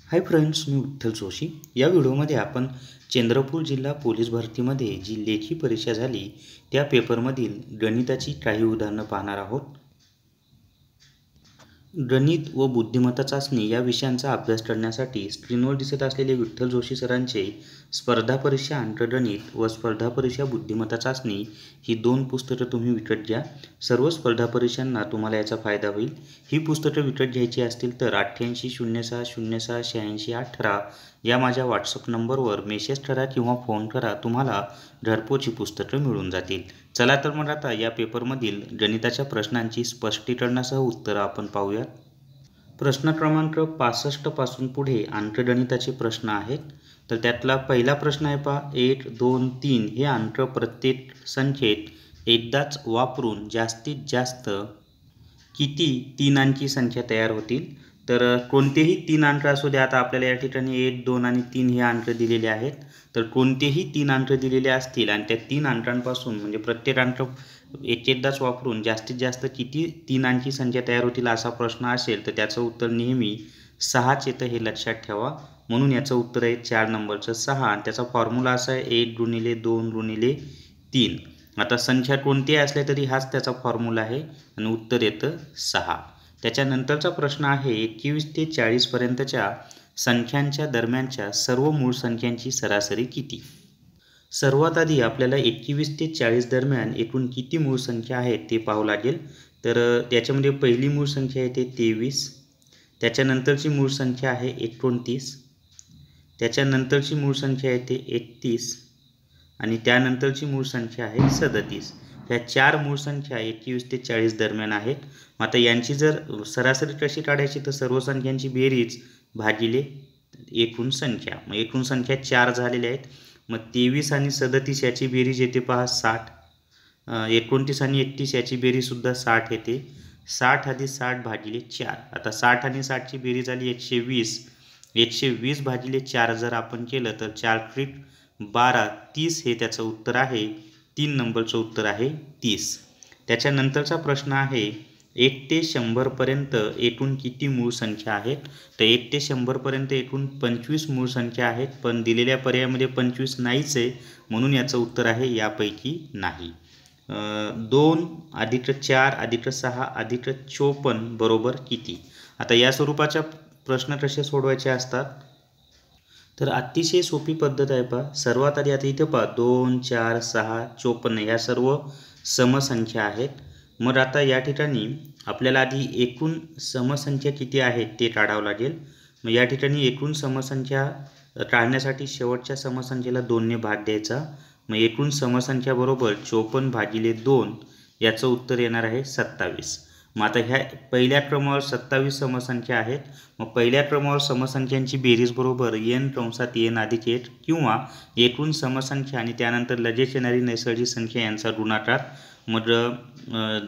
Hi friends, मी विठ्ठल जोशी। या व्हिडिओमध्ये आपण चंद्रपूर जिल्हा पोलीस भरतीमध्ये जी लेखी परीक्षा झाली त्या पेपरमधील गणिताची काही उदाहरणं पाहणार आहोत। गणित व बुद्धिमत्ता चाचणी या विषयांचा अभ्यास करण्यासाठी स्क्रीनवर दिसत असलेले विठ्ठल जोशी सरांचे स्पर्धा परीक्षा अंकगणित व स्पर्धा परीक्षा बुद्धिमत्ता चाचणी ही 2 पुस्तकं तुम्ही विकत घ्या। सर्व स्पर्धा परीक्षांना तुम्हाला याचा फायदा होईल। ही पुस्तकं विकत घ्यायची असतील तर 8806068618 या माझ्या व्हॉट्सअप नंबरवर मेसेज करा किंवा फोन करा, तुम्हाला घरपोच पुस्तकं मिळून जातील। चला तर मग आता या पेपरमधील गणिताच्या प्रश्नांची स्पष्टीकरणासह उत्तरं आपण पाहूया। प्रश्न क्रमांक 65 पासून पुढे अंकगणिताचे प्रश्न आहेत। तर त्यातला पहिला प्रश्न आहे पहा, 1 2 3 हे अंक प्रत्येक संख्येत एकदाच वापरून जास्तीत जास्त किती 3 अंकी संख्या तयार होतील। तर कोणतेही 3 अंक असू द्या। आता आपल्याला या ठिकाणी 1 2 आणि 3 हे अंक दिलेले आहेत। तर कोणतेही 3 अंक दिलेले असतील आणि त्या 3 अंकांपासून म्हणजे प्रत्येक अंक एकदाच वापरून जास्तीत जास्त किती 3 अंकी संख्या तयार होतील असा प्रश्न असेल तर त्याचं उत्तर नेहमी 6च येतं, हे लक्षात ठेवा। म्हणून याचं उत्तर आहे 4 नंबरचं 6 आणि त्याचा फॉर्म्युला असा आहे 1 गुणिले 2 गुणिले 3। आता संख्या कोणतीही असल्या तरी हाच त्याचा फॉर्म्युला आहे आणि उत्तर येतं 6। त्याच्यानंतरचा प्रश्न आहे 21 ते 40 पर्यंतच्या संख्यांच्या दरम्यानच्या सर्व मूळ संख्यांची सरासरी किती। सर्वात आधी आपल्याला 21 ते 40 दरम्यान एकूण किती मूळ संख्या आहेत ते पाहावं लागेल। तर त्याच्यामध्ये पहिली मूळ संख्या येते 23, त्याच्यानंतरची मूळ संख्या आहे 29, त्याच्यानंतरची मूळ संख्या येते 31 आणि त्यानंतरची मूळ संख्या आहे 37। ह्या 4 मूळ संख्या 21 ते 40 दरम्यान आहेत। आता यांची जर सरासरी कशी काढायची तर सर्व संख्यांची बेरीज भागिले एकूण संख्या, मग एकूण संख्या 4 झालेल्या आहेत। मग 23 आणि 37 याची बेरीज येते पहा 60, 29 आणि 31 याची बेरीजसुद्धा 60 येते। 60 अधिक 60 भागिले 4, आता 60 आणि 60ची बेरीज आली 120, 120 भागिले 4 जर आपण केलं तर 4 त्रिक 12, 30 हे त्याचं उत्तर आहे। 3 नंबरचं उत्तर आहे 30। त्याच्यानंतरचा प्रश्न आहे 1 ते 100 पर्यंत एकूण किती मूळ संख्या आहेत। तर 1 ते 100 पर्यंत एकूण 25 मूळ संख्या आहेत, पण दिलेल्या पर्यायामध्ये 25 नाहीच आहे, म्हणून याचं उत्तर आहे यापैकी नाही। 2 अधिक 4 अधिक 6 अधिक 54 बरोबर किती। आता या स्वरूपाच्या प्रश्न कसे सोडवायचे असतात तर अतिशय सोपी पद्धत आहे पहा। सर्वात आधी आता इथे पहा 2 4 6 54 या सर्व समसंख्या आहेत। मग आता या ठिकाणी आपल्याला आधी एकूण समसंख्या किती आहेत ते काढावं लागेल। मग या ठिकाणी एकूण समसंख्या काढण्यासाठी शेवटच्या समसंख्येला 2 ने भाग द्यायचा। मग एकूण समसंख्या बरोबर 54 भागिले 2 याचं उत्तर येणार आहे 27। मग आता ह्या पहिल्या क्रमावर 27 समसंख्या आहेत। मग पहिल्या क्रमावर समसंख्यांची बेरीज बरोबर n कंसात n अधिक 1 किंवा एकूण समसंख्या आणि त्यानंतर लगेच येणारी नैसर्गिक संख्या यांचा गुणाकार। मग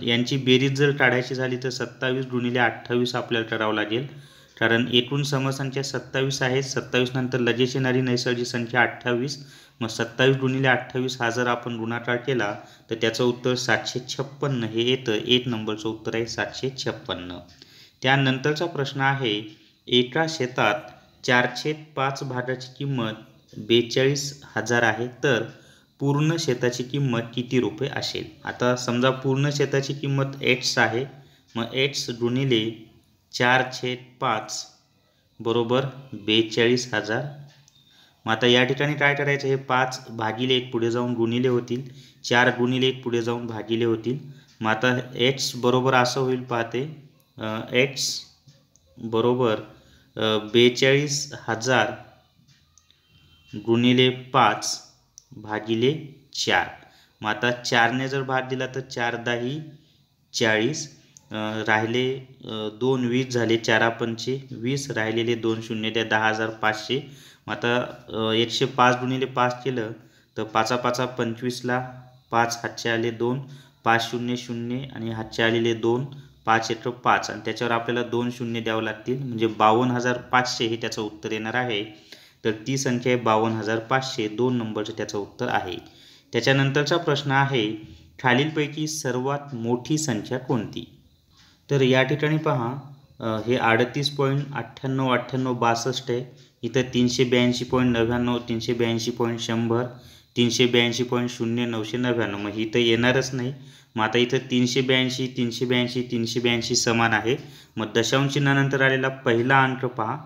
यांची बेरीज जर काढायची झाली तर 27 गुणिले 28 आपल्याला करावं लागेल, कारण एकूण समसंख्या 27 आहे। 27 नंतर लगेच येणारी नैसर्गिक संख्या 28, मग 27 गुणिले 28 हा जर आपण गुणाकार केला तर त्याचं उत्तर 756 हे येतं। 1 नंबरचं उत्तर आहे 756। त्यानंतरचा प्रश्न आहे एका शेतात 4/5 भागाची किंमत 42,000 आहे, तर पूर्ण शेताची किंमत किती रुपये असेल। आता समजा पूर्ण शेताची किंमत x आहे, मग x गुणिले 4/5 बरोबर 42,000। मग आता या ठिकाणी काय करायचं, हे 5 भागिले 1 पुढे जाऊन गुणिले होतील, 4 गुणिले 1 पुढे जाऊन भागिले होतील। मग आता x बरोबर असं होईल पाहते, x बरोबर 42,000 गुणिले 5 भागिले 4। मग आता 4 ने जर भाग दिला तर 4 दाही 40, राहिले 2 20 झाले, 4 पंचे 20, राहिलेले 2 शून्य द्या 10,500। मग आता 105 गुणिले 5 केलं तर 5 5 25ला 5 हातचे आले 2, 5 शून्य 0 आणि हातचे आलेले 2, 5 1 5 आणि त्याच्यावर आपल्याला 2 शून्य द्यावं लागतील, म्हणजे 52,500 हे त्याचं उत्तर येणार आहे। तर ती संख्या आहे 52,500, 2 नंबरचं त्याचं उत्तर आहे। त्याच्यानंतरचा प्रश्न आहे खालीलपैकी सर्वात मोठी संख्या कोणती। तर या ठिकाणी पहा हे 38.989862 आहे. इथं 382.99, 382.100, 382.0999. मग इथं येणारच नाही. मग आता इथं 382, 382, 382 समान आहे. मग दशांश चिन्हानंतर आलेला पहिला अंक पहा.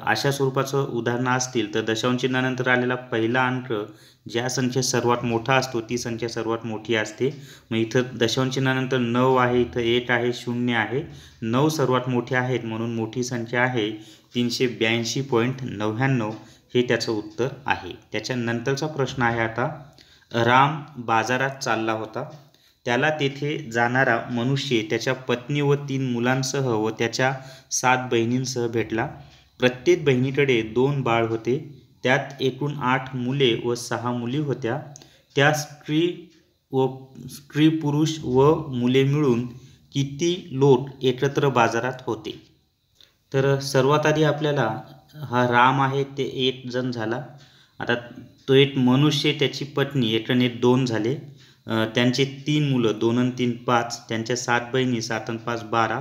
अशा स्वरूपाचं उदाहरणं असतील तर दशांश चिन्हानंतर आलेला पहिला अंक ज्या संख्येत सर्वात मोठा असतो ती संख्या सर्वात मोठी असते. मग इथं दशांश चिन्हानंतर 9 आहे, इथं 1 आहे, 0 आहे. 9 सर्वात मोठे आहेत म्हणून मोठी संख्या आहे 382.99. हे त्याचं उत्तर आहे. त्याच्यानंतरचा प्रश्न आहे आता, राम बाजारात चालला होता. त्याला तेथे जाणारा मनुष्य त्याच्या पत्नी व 3 मुलांसह व त्याच्या 7 बहिणींसह भेटला. प्रत्येक बहिणीकडे 2 बाळ होते. त्यात एकूण 8 मुले व 6 मुली होत्या. त्या स्त्री पुरुष व मुले मिळून किती लोक एकत्र बाजारात होते? तर सर्वात आधी आपल्याला हा राम आहे ते एक जण झाला. आता तो एक मनुष्य, त्याची पत्नी, एकाने 2 झाले. त्यांचे 3 मुलं, 2 आणि 3 5. त्यांच्या 7 बहिणी, 7 आणि 5 12.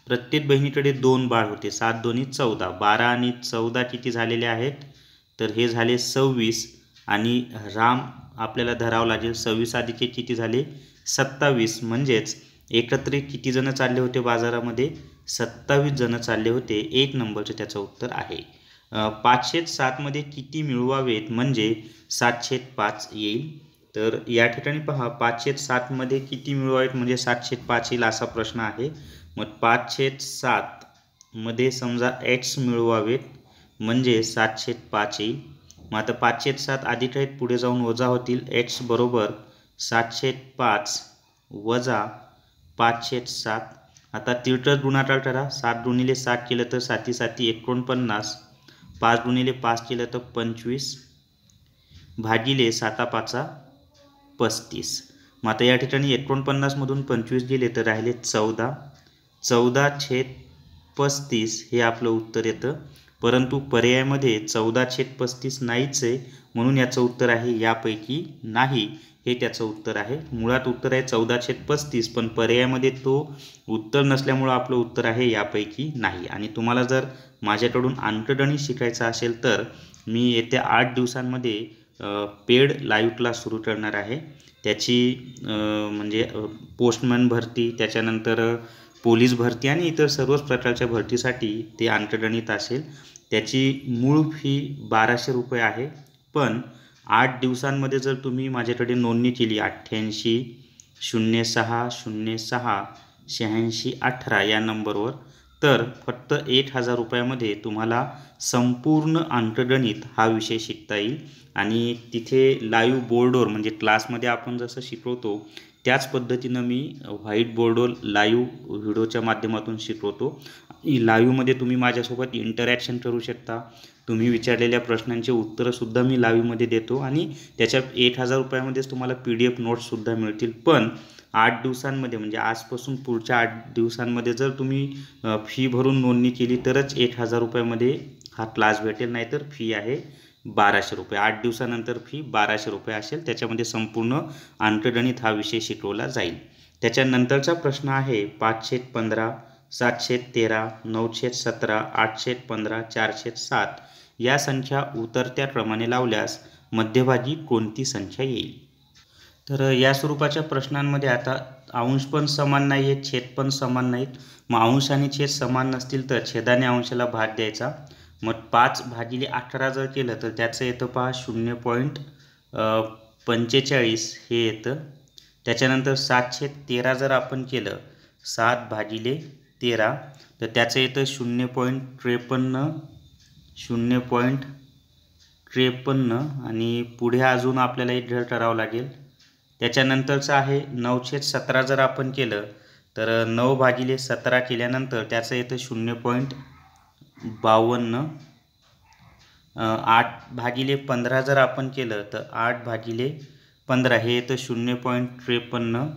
प्रत्येक बहिणीकडे 2 बाळ होते. 7 दोन्ही 14. 12 आणि 14 किती झालेले आहेत? तर हे झाले 26. आणि राम आपल्याला धरावं लागेल. 26 अधिक किती झाले? 27. म्हणजेच एकत्रित किती जण चालले होते बाजारामध्ये? 27 जण चालले होते. 1 नंबरचं त्याचं उत्तर आहे. 507 मध्ये किती मिळवावेत म्हणजे 705 येईल. तर या ठिकाणी पहा, 507 मध्ये किती मिळवावेत म्हणजे 705 येईल असा प्रश्न आहे. मग 507 मध्ये समजा x मिळवावेत म्हणजे 705 येईल. मग आता 507 अधिक आहेत, पुढे जाऊन वजा होतील. x बरोबर 705 वजा 507. आता तिरकस गुणाकार करा. 7 गुणिले 7 केलं तर 7 7 49. 5 गुणिले 5 केलं तर 25 भागिले 7 5 35. मग आता या ठिकाणी 49 मधून 25 गेले तर राहिले 14. 14/35 हे आपलं उत्तर येतं. परंतु पर्यायामध्ये 14/35 नाहीच आहे म्हणून याचं उत्तर आहे यापैकी नाही. हे त्याचं उत्तर आहे. मुळात उत्तर आहे 14/35 पण पर्यायामध्ये तो उत्तर नसल्यामुळं आपलं उत्तर आहे यापैकी नाही. आणि तुम्हाला जर माझ्याकडून अंकगणित शिकायचं असेल तर मी येत्या 8 दिवसांमध्ये पेड लाईव्ह क्लास सुरू करणार आहे. त्याची म्हणजे पोस्टमन भरती, त्याच्यानंतर पोलीस भरती आणि इतर सर्वच प्रकारच्या भरतीसाठी ते अंकगणित असेल. त्याची मूळ फी 1200 रुपये आहे. पण 8 दिवसांमध्ये जर तुम्ही माझ्याकडे नोंदणी केली 88 06 06 86 18 या नंबरवर, तर फक्त 1000 रुपयामध्ये तुम्हाला संपूर्ण अंकगणित हा विषय शिकता येईल. आणि तिथे लाईव्ह बोर्डवर म्हणजे क्लासमध्ये आपण जसं शिकवतो त्याच पद्धतीनं मी व्हाईट बोर्डवर लाईव्ह व्हिडिओच्या माध्यमातून शिकवतो. लाईव्हमध्ये तुम्ही माझ्यासोबत इंटरॅक्शन करू शकता. तुम्ही विचारलेल्या प्रश्नांचे उत्तरंसुद्धा मी लाईव्हमध्ये देतो आणि त्याच्या 1000 रुपयामध्येच तुम्हाला PDF नोट्ससुद्धा मिळतील. पण 8 दिवसांमध्ये म्हणजे आजपासून पुढच्या 8 दिवसांमध्ये जर तुम्ही फी भरून नोंदणी केली तरच 1000 रुपयामध्ये हा क्लास भेटेल. नाहीतर फी आहे 1200 रुपये. 8 दिवसानंतर फी 1200 रुपये असेल. त्याच्यामध्ये संपूर्ण अंकगणित हा विषय शिकवला जाईल. त्याच्यानंतरचा प्रश्न आहे 5/15 7/13 9/17 8/15 4/7 या संख्या उतरत्या क्रमाने लावल्यास मध्यभागी कोणती संख्या येईल? तर या स्वरूपाच्या प्रश्नांमध्ये आता अंश पण समान नाही आहेत, छेद पण समान नाहीत. मग अंश आणि छेद समान नसतील तर छेदाने अंशाला भाग द्यायचा. मग 5/18 जर केलं तर त्याचं येतं पहा 0.45 हे येतं. त्याच्यानंतर 7/13 जर आपण केलं 7/13 तर त्याचं येतं 0.53 आणि पुढे अजून आपल्याला एक घर करावं लागेल. त्याच्यानंतरचं आहे 9/17 जर आपण केलं तर 9/17 केल्यानंतर त्याचं येतं 0.52. 8/15 जर आपण केलं तर 8/15 हे येतं 0.53.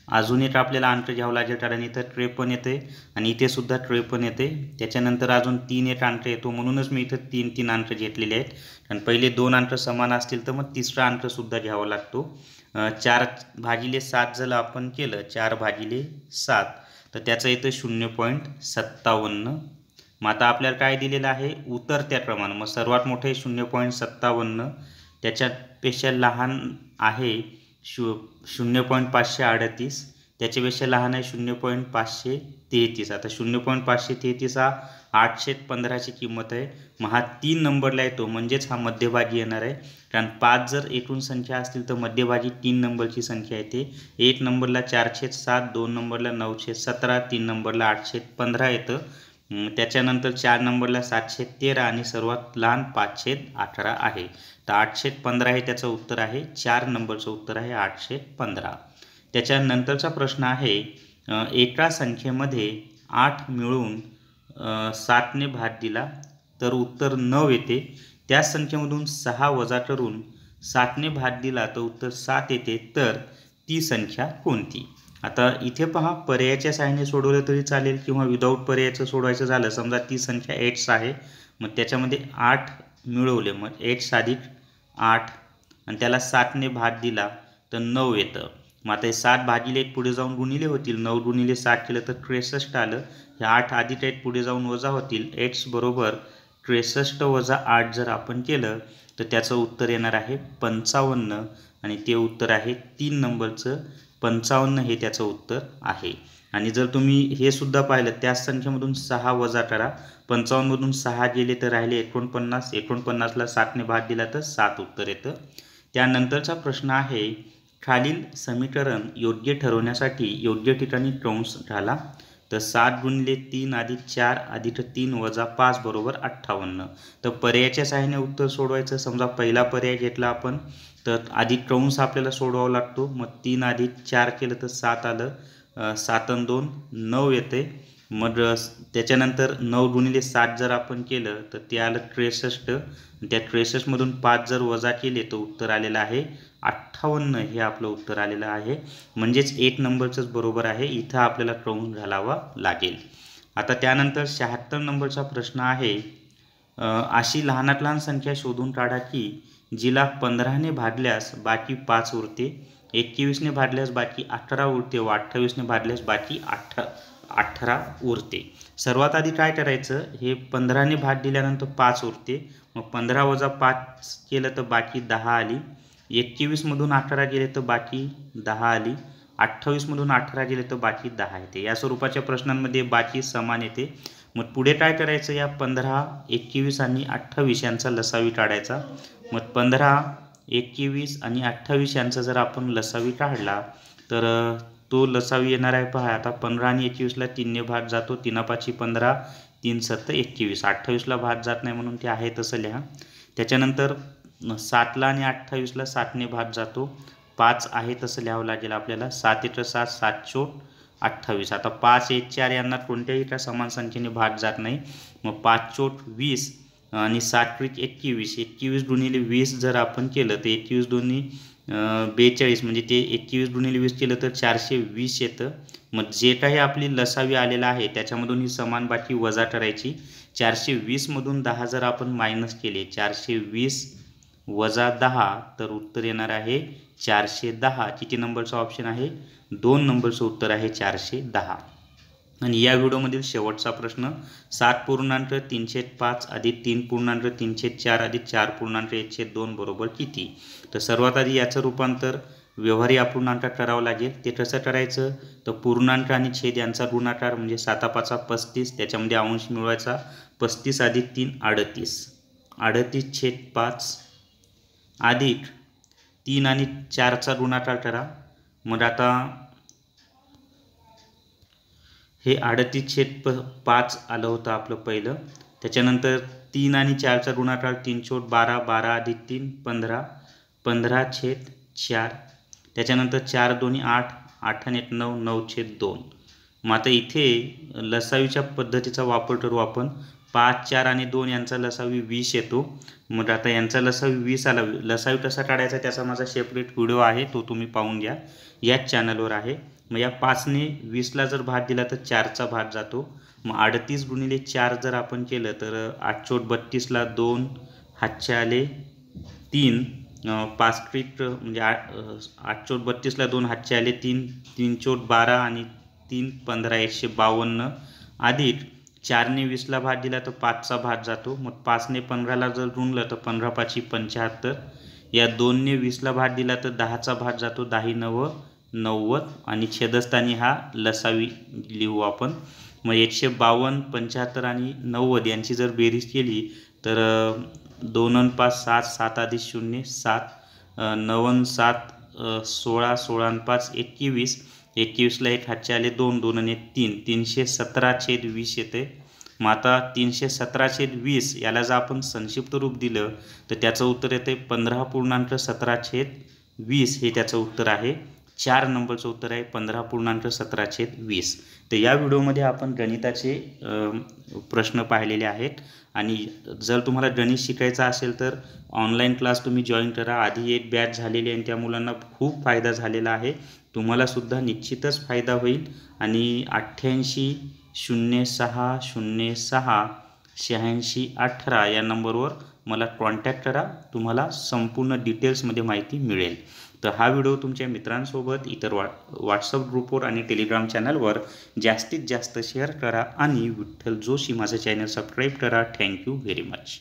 अजून एक आपल्याला अंक घ्यावं लागेल कारण इथं 53 येते आणि इथे सुद्धा 53 येते. त्याच्यानंतर अजून 3 एक अंक येतो म्हणूनच मी इथं 3 अंक घेतलेले आहेत. आणि पहिले 2 अंक समान असतील तर मग तिसरा अंकसुद्धा घ्यावा लागतो. 4/7 जर आपण केलं 4/7 तर त्याचं येतं 0.57. मग आता आपल्याला काय दिलेलं आहे, उतरत्या क्रमानं. मग सर्वात मोठे 0.57, त्याच्यापेक्षा लहान आहे 0.538, त्याच्यापेक्षा लहान आहे 0.533. आता 0.533 हा 815ची किंमत आहे. मग हा 3 नंबरला येतो, म्हणजेच हा मध्यभागी येणार आहे. कारण 5 जर एकूण संख्या असतील तर मध्यभागी 3 नंबरची संख्या येते. 1 नंबरला 4/7, 2 नंबरला 9/17, 3 नंबरला 8/15 येतं. त्याच्यानंतर 4 नंबरला 7/13 आणि सर्वात लहान 5/18 आहे. तर 8/15 हे त्याचं उत्तर आहे. 4 नंबरचं उत्तर आहे 8/15. त्याच्यानंतरचा प्रश्न आहे, एका संख्येमध्ये 8 मिळून 7ने भाग दिला तर उत्तर 9 येते. त्याच संख्येमधून 6 वजा करून 7ने भाग दिला तर उत्तर 7 येते. तर ती संख्या कोणती? आता इथे पहा, पर्यायाच्या सहाय्याने सोडवलं तरी चालेल किंवा विदाऊट पर्यायाचं सोडवायचं झालं. समजा ती संख्या 8 आहे, मग त्याच्यामध्ये 8 मिळवले, मग 8 अधिक 8 आणि त्याला 7ने भाग दिला तर 9 येतं. मग आता हे 7 भागिले 1 पुढे जाऊन गुणिले होतील. 9 गुणिले 7 केलं तर 63 आलं. हे 8 अधिक 1 पुढे जाऊन वजा होतील. 8 बरोबर 63 वजा 8 जर आपण केलं तर त्याचं उत्तर येणार आहे 55 आणि ते उत्तर आहे 3 नंबरचं 55 हे त्याचं उत्तर आहे. आणि जर तुम्ही हे सुद्धा पाहिलं, त्याच संख्येमधून 6 वजा करा. 55 मधून 6 गेले तर राहिले 49. 49ला 7ने भाग दिला तर 7 उत्तर येतं. त्यानंतरचा प्रश्न आहे, खालील समीकरण योग्य ठरवण्यासाठी योग्य ठिकाणी कंस घाला. तर 7 गुणिले 3 अधिक 4 अधिक 3 वजा 5 बरोबर 58. तर पर्यायाच्या सहाय्याने उत्तर सोडवायचं. समजा पहिला पर्याय घेतला आपण तर अधिक कंस आपल्याला सोडवावा लागतो. मग 3 अधिक 4 केलं तर 7 आलं. 7 आणि 2 9 येते. मग त्याच्यानंतर 9 गुणिले 7 जर आपण केलं तर ते आलं 63. त्या 63 मधून 5 जर वजा केले तर उत्तर आलेलं आहे 58. हे आपलं उत्तर आलेलं आहे. म्हणजेच 1 नंबरचंच बरोबर आहे. इथं आपल्याला कंस घालावा लागेल. आता त्यानंतर 76 नंबरचा प्रश्न आहे, अशी लहानात लहान संख्या शोधून काढा की जिला 15ने भागल्यास बाकी 5 उरते, 21ने भागल्यास बाकी 18 उरते व 28ने भागल्यास बाकी 18 उरते. सर्वात आधी काय करायचं, हे 15ने भाग दिल्यानंतर 5 उरते. मग 15 वजा 5 केलं तर बाकी 10 आली. 21 मधून 18 गेले तर बाकी 10 आली. 28 मधून 18 गेले तर बाकी 10 येते. या स्वरूपाच्या प्रश्नांमध्ये बाकी समान येते. मग पुढे काय करायचं, या 15, 21 आणि 28 यांचा लसावी काढायचा. मग 15, 21 आणि 28 यांचा जर आपण लसावी काढला तर तो लसावी येणार आहे. पहा आता 15 आणि 21ला 3ने भाग जातो. 3 5 15, 3 7 21. 28ला भाग जात नाही म्हणून ते आहे तसं लिहा. त्याच्यानंतर 7ला आणि 28ला 7ने भाग जातो. 5 आहे तसं लिहावं लागेल आपल्याला. 7 × 7 7 × 28. आता 5, 1, 4 यांना कोणत्याही एका समान संख्येने भाग जात नाही. मग 5 × 20 आणि 7 × 21. 21 गुणिले 20 जर आपण केलं तर 21 दोन्ही 42, म्हणजे ते 21 गुणिले 20 केलं तर 420 येतं. मग जे काही आपली लसावी आलेला आहे त्याच्यामधून ही समान बाकी वजा करायची. 420 मधून 10 जर आपण मायनस केले, 420 वजा 10 तर उत्तर येणार आहे 410. किती नंबरचा ऑप्शन आहे, 2 नंबरचं उत्तर आहे 410. आणि या व्हिडिओमधील शेवटचा प्रश्न, 7.305 अधिक 3.304 अधिक 4.12 बरोबर किती? तर सर्वात आधी याचं रूपांतर व्यवहारी अपूर्णांकात करावं लागेल. ते कसं करायचं, तर पूर्णांक आणि छेद यांचा गुणाकार म्हणजे 7 5 35, त्याच्यामध्ये अंश मिळवायचा. 35 अधिक 3 38, 38/5 अधिक 3 आणि 4चा गुणाकार करा. मग आता हे 38/5 आलं होतं आपलं पहिलं. त्याच्यानंतर 3 आणि 4चा गुणाकार 3 × 12, 12 अधिक 3 15, 15/4. त्याच्यानंतर 4 2 8, 8 आणि 1 9, 9/2. मग आता इथे लसावीच्या पद्धतीचा वापर करू आपण. 5, 4 आणि 2 यांचा लसावी 20 येतो. मग आता यांचा लसावी 20 आला. लसावी कसा काढायचा त्याचा माझा सेपरेट व्हिडिओ आहे, तो तुम्ही पाहून घ्या, याच चॅनलवर आहे. मग या 5ने 20ला जर भाग दिला तर 4चा भाग जातो. मग 38 गुणिले 4 जर आपण केलं तर 8 × 32ला 2 हातचे आले 3, 5 म्हणजे 8 × 32ला 2 हातचे आले 3, 3 × 12 आणि 3 15 152 अधिक 4ने 20ला भाग दिला तर 5चा भाग जातो, मग 5ने 15ला जर गुणलं तर 15 5 75, या 2ने 20ला भाग दिला तर 10चा भाग जातो, 10 9 90 आणि छेदस्थानी हा लसावी लिहू आपण। मग 152 75 आणि 90 यांची जर बेरीज केली तर 2 आणि 5 7 7 अधिक 0 7 9 आणि 7 16 16 आणि 5 21 21ला एक हातचे आले 2 2 आणि 3 317/20 येते। मग आता 317/20 याला जर आपण संक्षिप्त रूप दिलं तर त्याचं उत्तर येते 15.17/20 हे त्याचं उत्तर आहे। 4 नंबरचं उत्तर आहे 15.17/20। तर या व्हिडिओमध्ये आपण गणिताचे प्रश्न पाहिलेले आहेत आणि जर तुम्हाला गणित शिकायचं असेल तर ऑनलाईन क्लास तुम्ही जॉईन करा। आधी एक बॅच झालेली आहे आणि त्या मुलांना खूप फायदा झालेला आहे, तुम्हाला सुद्धा निश्चितच फायदा होईल। आणि 88 06 06 86 18 या नंबरवर मला कॉन्टॅक्ट करा, तुम्हाला संपूर्ण डिटेल्समध्ये माहिती मिळेल। तर हा व्हिडिओ तुमच्या मित्रांसोबत इतर व्हॉट्सअप ग्रुपवर आणि टेलिग्राम चॅनलवर जास्तीत जास्त शेअर करा आणि विठ्ठल जोशी माझं चॅनल सबस्क्राईब करा। Thank you very much.